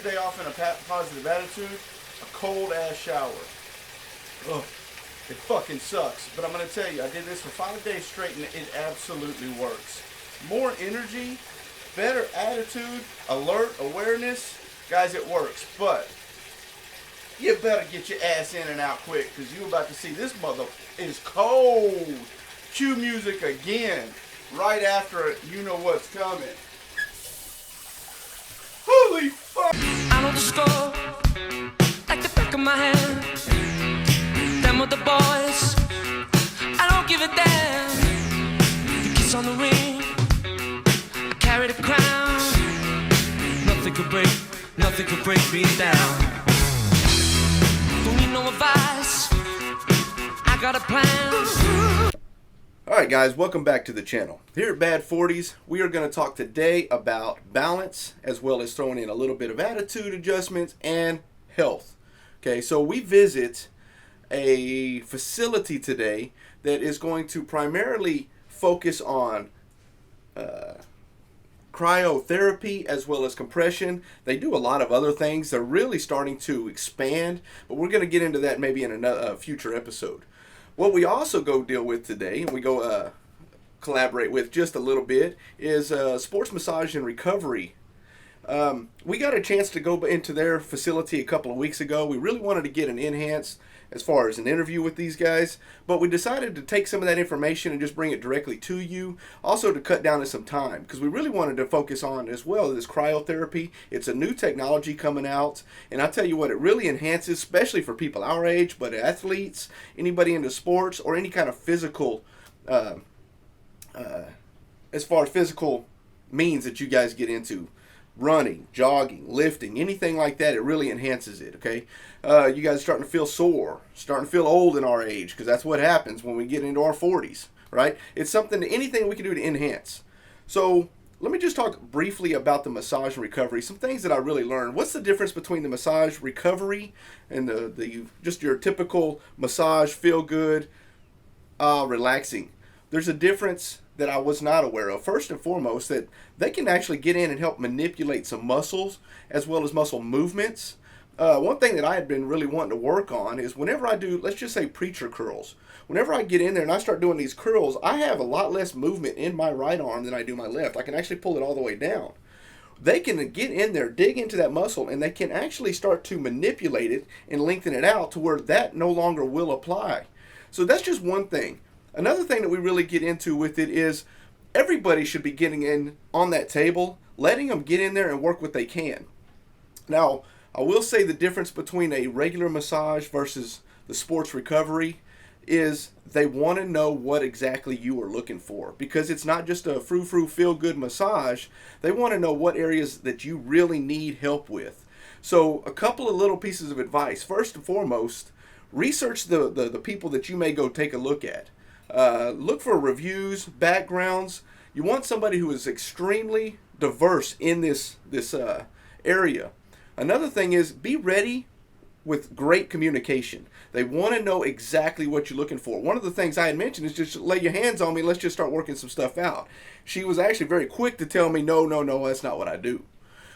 your day off in a positive attitude, a cold ass shower. Ugh, it fucking sucks. But I'm gonna tell you, I did this for 5 days straight and it absolutely works. More energy, better attitude, alert, awareness. Guys, it works. But you better get your ass in and out quick, because you're about to see this mother is cold. Cue music again. Right after it, you know what's coming. Holy fuck! I know the score like the back of my hand. Them with the boys, I don't give a damn. The kiss on the ring, I carry the crown. Nothing could break me down. Don't need no advice, I got a plan. Alright guys, welcome back to the channel. Here at Bad 40s, we are going to talk today about balance, as well as throwing in a little bit of attitude adjustments and health. Okay, so we visit a facility today that is going to primarily focus on cryotherapy as well as compression. They do a lot of other things. They're really starting to expand, but we're going to get into that maybe in a future episode. What we also go deal with today, and we go collaborate with just a little bit, is sports massage and recovery. We got a chance to go into their facility a couple of weeks ago. We really wanted to get an enhanced as far as an interview with these guys, but we decided to take some of that information and just bring it directly to you, also to cut down to some time, because we really wanted to focus on as well this cryotherapy. It's a new technology coming out, and I tell you what, it really enhances, especially for people our age, but athletes, anybody into sports, or any kind of physical, as far as physical means that you guys get into. Running, jogging, lifting, anything like that, it really enhances it, okay? You guys are starting to feel sore, starting to feel old in our age, because that's what happens when we get into our 40s, right? It's something, anything we can do to enhance. So let me just talk briefly about the massage and recovery, some things that I really learned. What's the difference between the massage recovery and the just your typical massage, feel good, relaxing? There's a difference that I was not aware of. First and foremost, that they can actually get in and help manipulate some muscles as well as muscle movements. One thing that I had been really wanting to work on is whenever I do, let's just say preacher curls, whenever I get in there and I start doing these curls, I have a lot less movement in my right arm than I do my left. I can actually pull it all the way down. They can get in there, dig into that muscle, and they can actually start to manipulate it and lengthen it out to where that no longer will apply. So that's just one thing. Another thing that we really get into with it is everybody should be getting in on that table, letting them get in there and work what they can. Now, I will say the difference between a regular massage versus the sports recovery is they want to know what exactly you are looking for, because it's not just a frou-frou feel-good massage. They want to know what areas that you really need help with. So a couple of little pieces of advice. First and foremost, research the people that you may go take a look at. Look for reviews, backgrounds. You want somebody who is extremely diverse in this area. Another thing is, be ready with great communication. They want to know exactly what you're looking for. One of the things I had mentioned is just lay your hands on me, let's just start working some stuff out. She was actually very quick to tell me, no, that's not what I do.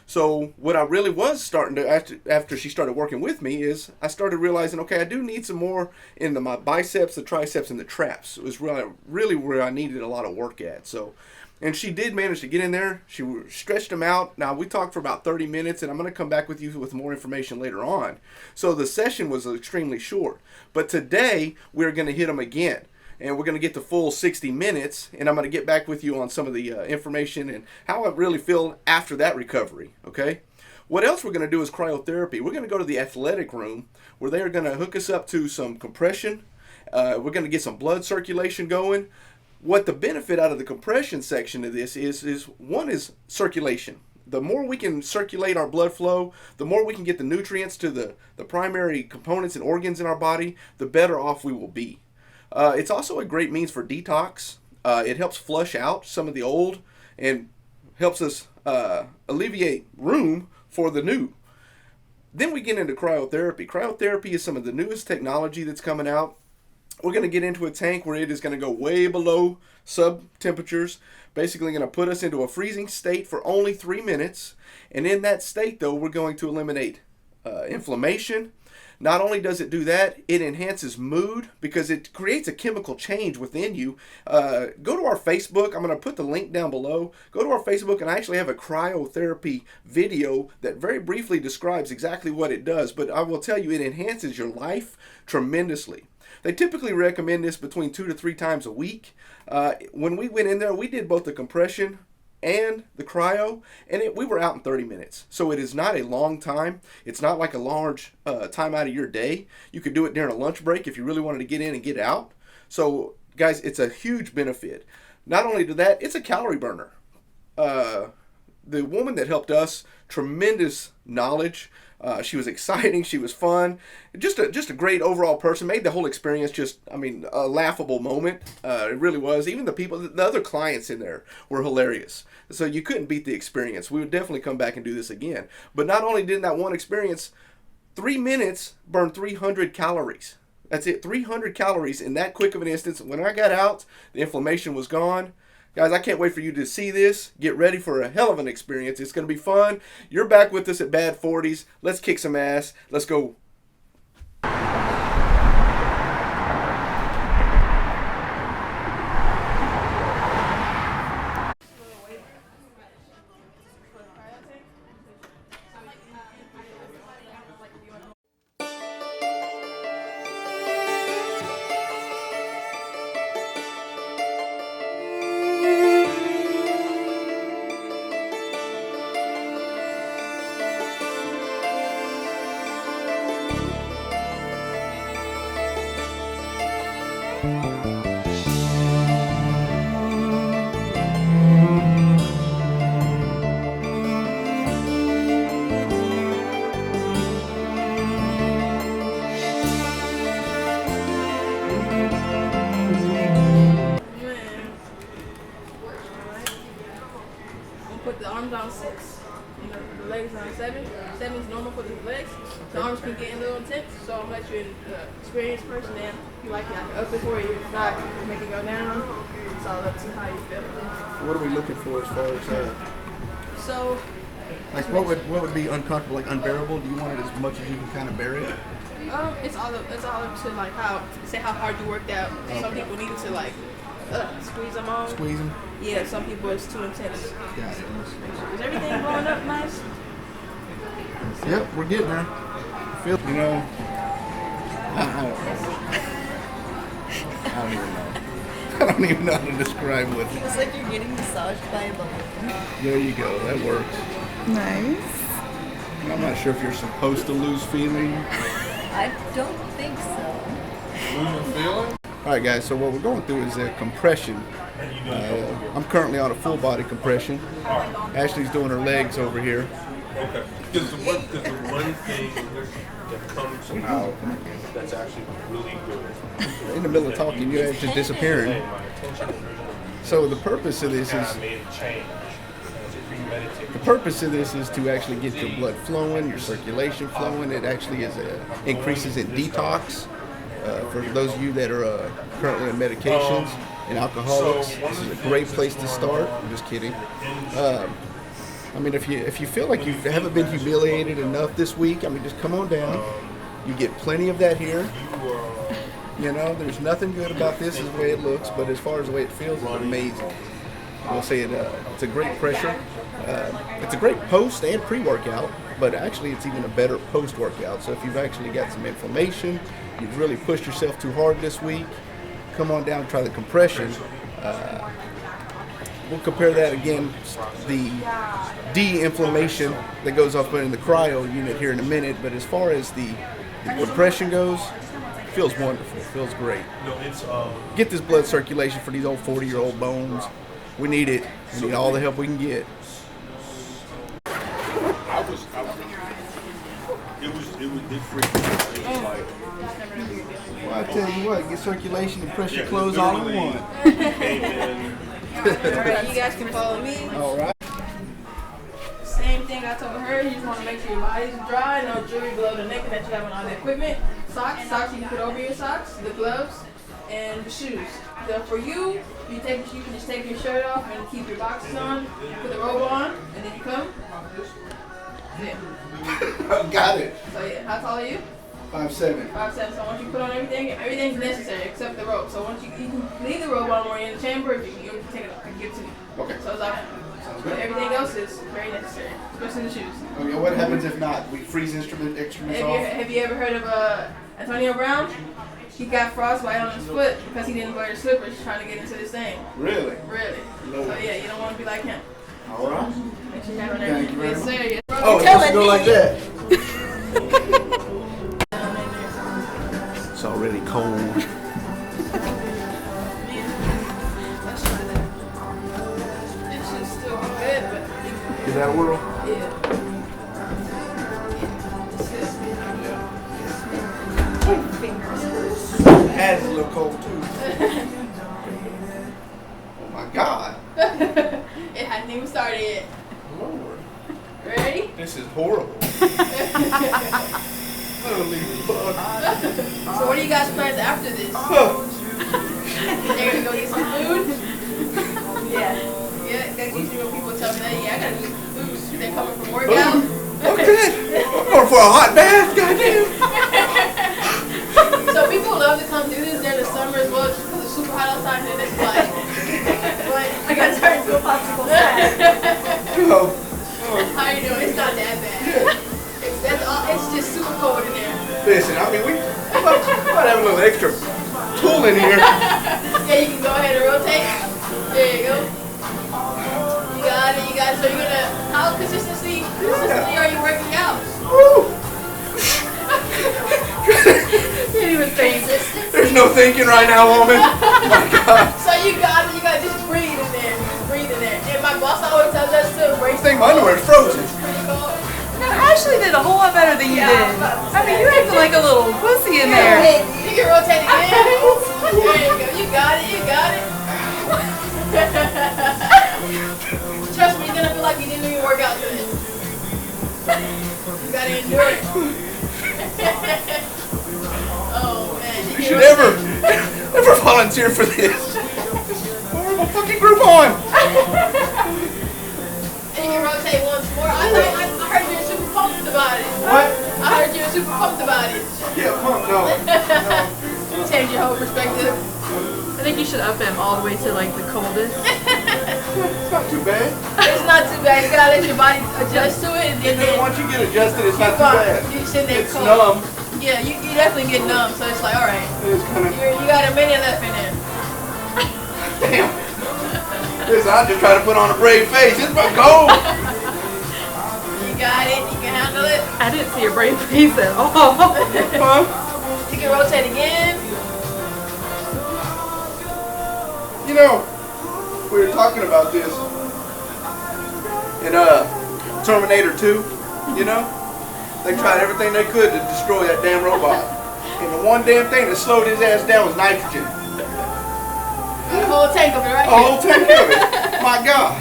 So what I really was starting to, after she started working with me, is I started realizing, okay, I do need some more in my biceps, the triceps, and the traps. It was really where I needed a lot of work at. So, and she did manage to get in there. She stretched them out. Now, we talked for about 30 minutes, and I'm going to come back with you with more information later on. So the session was extremely short. But today, we're going to hit them again. And we're going to get the full 60 minutes, and I'm going to get back with you on some of the information and how I really feel after that recovery, okay? What else we're going to do is cryotherapy. We're going to go to the athletic room where they are going to hook us up to some compression. We're going to get some blood circulation going. What the benefit out of the compression section of this is one is circulation. The more we can circulate our blood flow, the more we can get the nutrients to the primary components and organs in our body, the better off we will be. It's also a great means for detox. It helps flush out some of the old and helps us alleviate room for the new. Then we get into cryotherapy. Cryotherapy is some of the newest technology that's coming out. We're going to get into a tank where it is going to go way below sub temperatures, basically going to put us into a freezing state for only 3 minutes. And in that state, though, we're going to eliminate inflammation. Not only does it do that, it enhances mood because it creates a chemical change within you. Go to our Facebook. I'm going to put the link down below. Go to our Facebook, and I actually have a cryotherapy video that very briefly describes exactly what it does. But I will tell you, it enhances your life tremendously. They typically recommend this between 2 to 3 times a week. When we went in there, we did both the compression and the cryo, and we were out in 30 minutes. So it is not a long time. It's not like a large time out of your day. You could do it during a lunch break if you really wanted to get in and get out. So, guys, it's a huge benefit. Not only to that, it's a calorie burner. The woman that helped us, tremendous knowledge. She was exciting. She was fun. Just a great overall person. Made the whole experience a laughable moment. It really was. Even the other clients in there were hilarious. So you couldn't beat the experience. We would definitely come back and do this again. But not only did that one experience, 3 minutes burned 300 calories. That's it, 300 calories in that quick of an instance. When I got out, the inflammation was gone. Guys, I can't wait for you to see this. Get ready for a hell of an experience. It's going to be fun. You're back with us at Bad 40s. Let's kick some ass. Let's go. Put the arms on 6, the legs on 7. 7 is normal for the legs. The arms can get a little intense, so I'll let you an experienced person in. If you like it, I can up it for you. If not, you can make it go down. It's all up to how you feel. What are we looking for as far as So, like what would be uncomfortable, like unbearable? Do you want it as much as you can kind of bear it? it's all up to like how hard you worked out. Okay. Some people need to like squeeze them on. Squeeze them? Yeah, some people it's too intense. Got it. Is everything blowing up nice? Yep, we're getting there. I don't know. I don't even know how to describe what. It's like you're getting massaged by a balloon. There you go. That works. Nice. I'm not sure if you're supposed to lose feeling. I don't think so. Losing feeling? All right, guys. So what we're going through is a compression. I'm currently on a full body compression. Ashley's doing her legs over here. Okay. Because the one thing that comes out that's actually really good. In the middle of talking, you're just disappearing. So the purpose of this is to actually get your blood flowing, your circulation flowing. It actually is increases in detox. For those of you that are currently on medications and alcoholics, this is a great place to start. I'm just kidding. I mean, if you feel like you haven't been humiliated enough this week, I mean, just come on down. You get plenty of that here. You know, there's nothing good about this is the way it looks, but as far as the way it feels, it's amazing. We'll say it's a great pressure. It's a great post and pre-workout, but actually it's even a better post-workout. So if you've actually got some inflammation, you've really pushed yourself too hard this week, come on down and try the compression. We'll compare that against the de-inflammation that goes up in the cryo unit here in a minute, but as far as the compression goes, it feels wonderful, it feels great. Get this blood circulation for these old 40-year-old bones. We need it. We need all the help we can get. It freaked me out. It was like, Well, I tell you what, get circulation and pressure clothes all in one. Alright, you guys can follow me. All right. Same thing I told her. You just want to make sure your body's dry, no jewelry below the neck that you have on all the equipment. Socks you can put over your socks. The gloves, and the shoes. So for you, you can just take your shirt off and keep your boxes on, put the robe on, and then you come. Yeah. Got it. So yeah, how tall are you? 5'7". 5'7". So once you put on everything's necessary except the robe. So once you can leave the robe on when you're in the chamber, if you can take it off and give it to me. Okay. So it's optional. But everything else is very necessary, especially the shoes. Okay, what happens if not? We freeze instruments off? Have you ever heard of Antonio Brown? He got frostbite on his foot because he didn't wear the slippers trying to get into this thing. Really? Really. No. So yeah, you don't want to be like him. All right. Make sure you have it on Thank you everything. very Yes, sir. Yes. Oh, it's supposed to go like that. It's already cold. Let's try that. It should still be good, but Give that a whirl. yeah. Has a little cold too. Oh my God. It hasn't even started yet. Lord. Ready? This is horrible. Holy fuck. So what do you guys plans after this? They're gonna go get some food? Yeah. Yeah, that's usually when people tell me that, yeah, I gotta get some food. They're coming from workout. Okay. I'm going for a hot bath. Goddamn. So people love to come do this during the summer as well, just because it's super hot outside and it's like, but I got turned into a popsicle stand. Oh. how you doing? It's not that bad. It's just super cold in there. Listen, I mean, we might have a little extra tool in here. Yeah, you can go ahead and rotate. There you go. You got it. So you're gonna, how consistently are you working out? Woo. Can't even think. There's no thinking right now, woman. Oh my God. So you got just breathe in there. Just breathe in there. And my boss always tells us to I break think my underwear's frozen. pretty cold. No, Ashley did a whole lot better than you did. I mean, you acted like a little pussy in there. You can rotate again. There you go. You got it. Trust me, you're gonna feel like you didn't even work out today. You gotta endure it. Oh man. You should never volunteer for this. Horrible fucking Groupon. And you can rotate once more. I heard you were super pumped about it. What? I heard you were super pumped about it. Yeah, pump, no. Change your whole perspective. I think you should up him all the way to like the coldest. It's not too bad. It's not too bad. You gotta let your body adjust to it. And then Once you get adjusted, it's not too fine. bad. You sit there It's cold. numb. Yeah, you definitely get numb. So it's like, all right, It's kind of, you got a minute left in there. damn. Listen, I just try to put on a brave face. It's my goal. You got it. You can handle it. I didn't see your brave face at all. Huh? You can rotate again. You know, we were talking about this in Terminator 2, you know? They tried everything they could to destroy that damn robot. And the one damn thing that slowed his ass down was nitrogen. A whole tank of it right A whole here. tank of it. My God.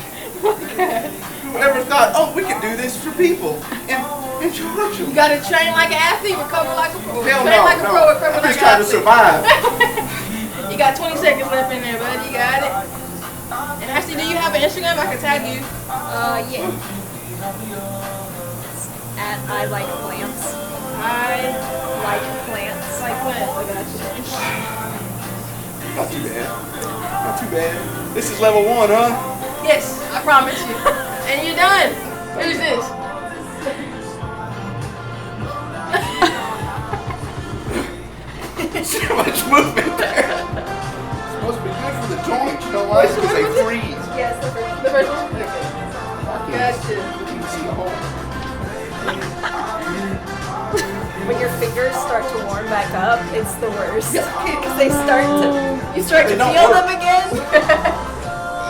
Whoever thought, oh, we can do this for people and charge them. You gotta train like an athlete, recover like a pro. Hell Train no, like a pro, no. recover I'm like just trying an to athlete. survive. You got 20 seconds left in there, bud. You got it. And actually, do you have an Instagram? I can tag you. Yeah. At I like plants. I Like plants. like plants. I got you. Not too bad. Not too bad. This is level 1, huh? Yes, I promise you. And you're done. Who's this? See how much movement there. It's supposed to be good for the joints, you know why? Because they freeze. Yes, the first. The first one? Gotcha. You can see the hole. When your fingers start to warm back up, it's the worst. Because they start to, you start to They don't feel work. them again.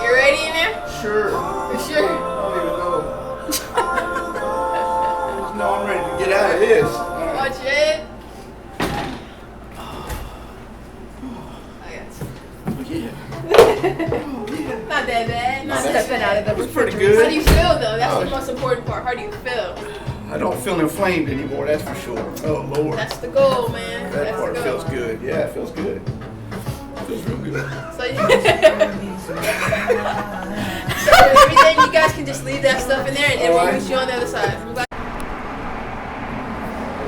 You ready in there? Sure. You sure? I don't even know. Just know I'm ready to get out of this. Watch your head. I got you. Not that bad. Not that Stepping bad. out of the That was pretty How good. do you feel though? That's the most important part. How do you feel? I don't feel inflamed anymore, that's for sure. Oh, Lord. That's the goal, man. That That's part the goal. feels good. Yeah, it feels good. So, so everything, you guys can just leave that stuff in there, and then we'll meet you on the other side.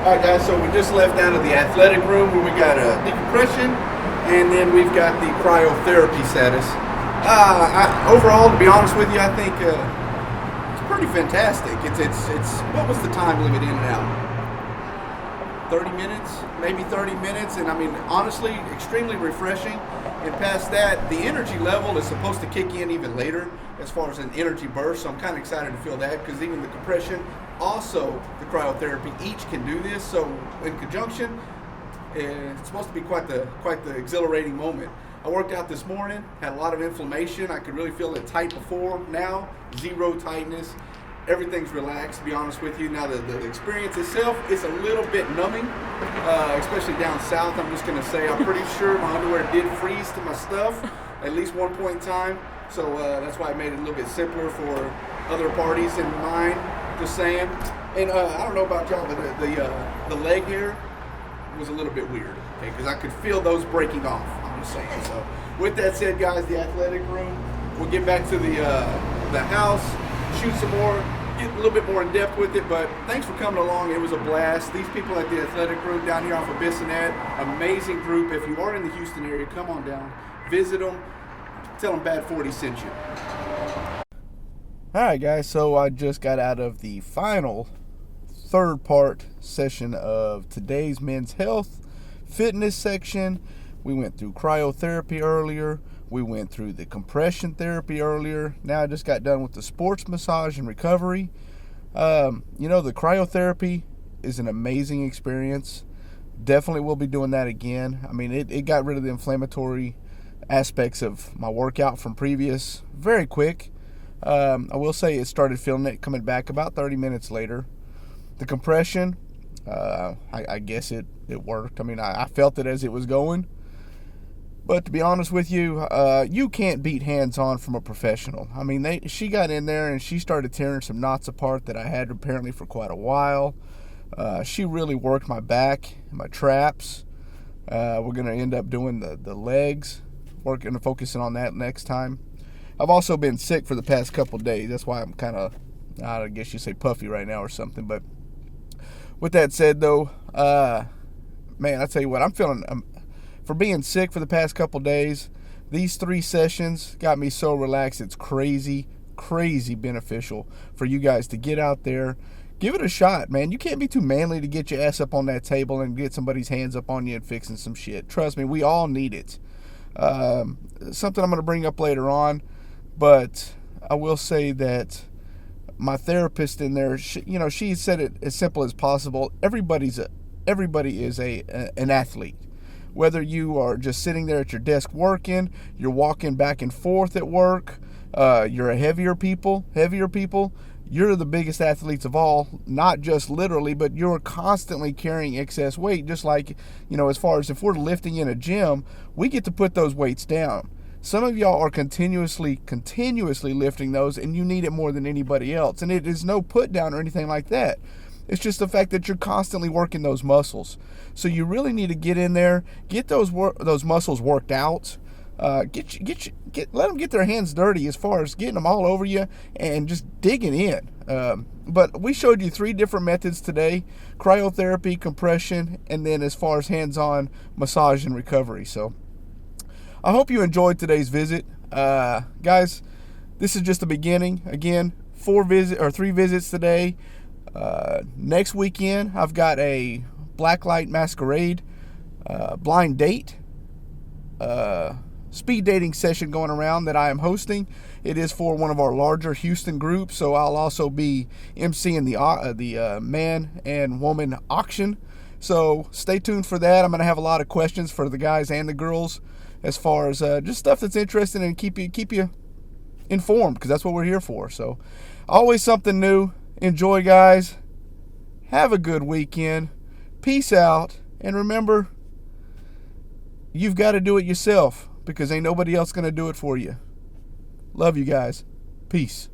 Alright guys, so we just left out of the athletic room where we got decompression, and then we've got the cryotherapy status. Overall, to be honest with you, I think it's pretty fantastic. It's what was the time limit in and out? 30 minutes, maybe 30 minutes, and I mean, honestly, extremely refreshing. And past that, the energy level is supposed to kick in even later as far as an energy burst, so I'm kind of excited to feel that, because even the compression, also the cryotherapy, each can do this, so in conjunction, it's supposed to be quite the exhilarating moment. I worked out this morning, had a lot of inflammation. I could really feel it tight before. Now, zero tightness. Everything's relaxed, to be honest with you. Now, the experience itself is a little bit numbing, especially down south. I'm just going to say I'm pretty sure my underwear did freeze to my stuff at least one point in time. So that's why I made it a little bit simpler for other parties in mind, just saying. And I don't know about y'all, but the leg hair was a little bit weird, okay, because I could feel those breaking off, I'm just saying. So with that said, guys, the athletic room, we'll get back to the house, shoot some more, get a little bit more in depth with it, but thanks for coming along. It was a blast. These people at the athletic room down here off of Bissonnet, amazing group. If you are in the Houston area, come on down, visit them, tell them Bad 40 sent you. Alright guys, so I just got out of the final third part session of today's men's health fitness section. We went through cryotherapy earlier. We went through the compression therapy earlier. Now I just got done with the sports massage and recovery. The cryotherapy is an amazing experience. Definitely will be doing that again. I mean, it got rid of the inflammatory aspects of my workout from previous very quick. I will say it started feeling it coming back about 30 minutes later. The compression, I guess it worked. I mean, I felt it as it was going. But to be honest with you, you can't beat hands-on from a professional. I mean, she got in there and she started tearing some knots apart that I had apparently for quite a while. She really worked my back, my traps. We're going to end up doing the legs, working and focusing on that next time. I've also been sick for the past couple days. That's why I'm kind of, I guess you say puffy right now or something. But with that said, though, man, I tell you what, I'm feeling, for being sick for the past couple days, these 3 sessions got me so relaxed. It's crazy beneficial for you guys to get out there. Give it a shot, man. You can't be too manly to get your ass up on that table and get somebody's hands up on you and fixing some shit. Trust me, we all need it. Something I'm going to bring up later on, but I will say that my therapist in there, she said it as simple as possible. Everybody is an athlete. Whether you are just sitting there at your desk working, you're walking back and forth at work, you're a heavier people, you're the biggest athletes of all, not just literally, but you're constantly carrying excess weight. Just like, as far as if we're lifting in a gym, we get to put those weights down. Some of y'all are continuously lifting those, and you need it more than anybody else. And it is no put down or anything like that. It's just the fact that you're constantly working those muscles. So you really need to get in there, get those muscles worked out. Let them get their hands dirty as far as getting them all over you and just digging in. But we showed you 3 different methods today: cryotherapy, compression, and then as far as hands-on massage and recovery. So I hope you enjoyed today's visit. Guys, this is just the beginning. Again, 3 visits today. Next weekend, I've got a Blacklight Masquerade blind date speed dating session going around that I am hosting. It is for one of our larger Houston groups, so I'll also be emceeing the man and woman auction. So stay tuned for that. I'm going to have a lot of questions for the guys and the girls as far as just stuff that's interesting and keep you informed, because that's what we're here for. So always something new. Enjoy, guys. Have a good weekend. Peace out. And remember, you've got to do it yourself, because ain't nobody else going to do it for you. Love you guys. Peace.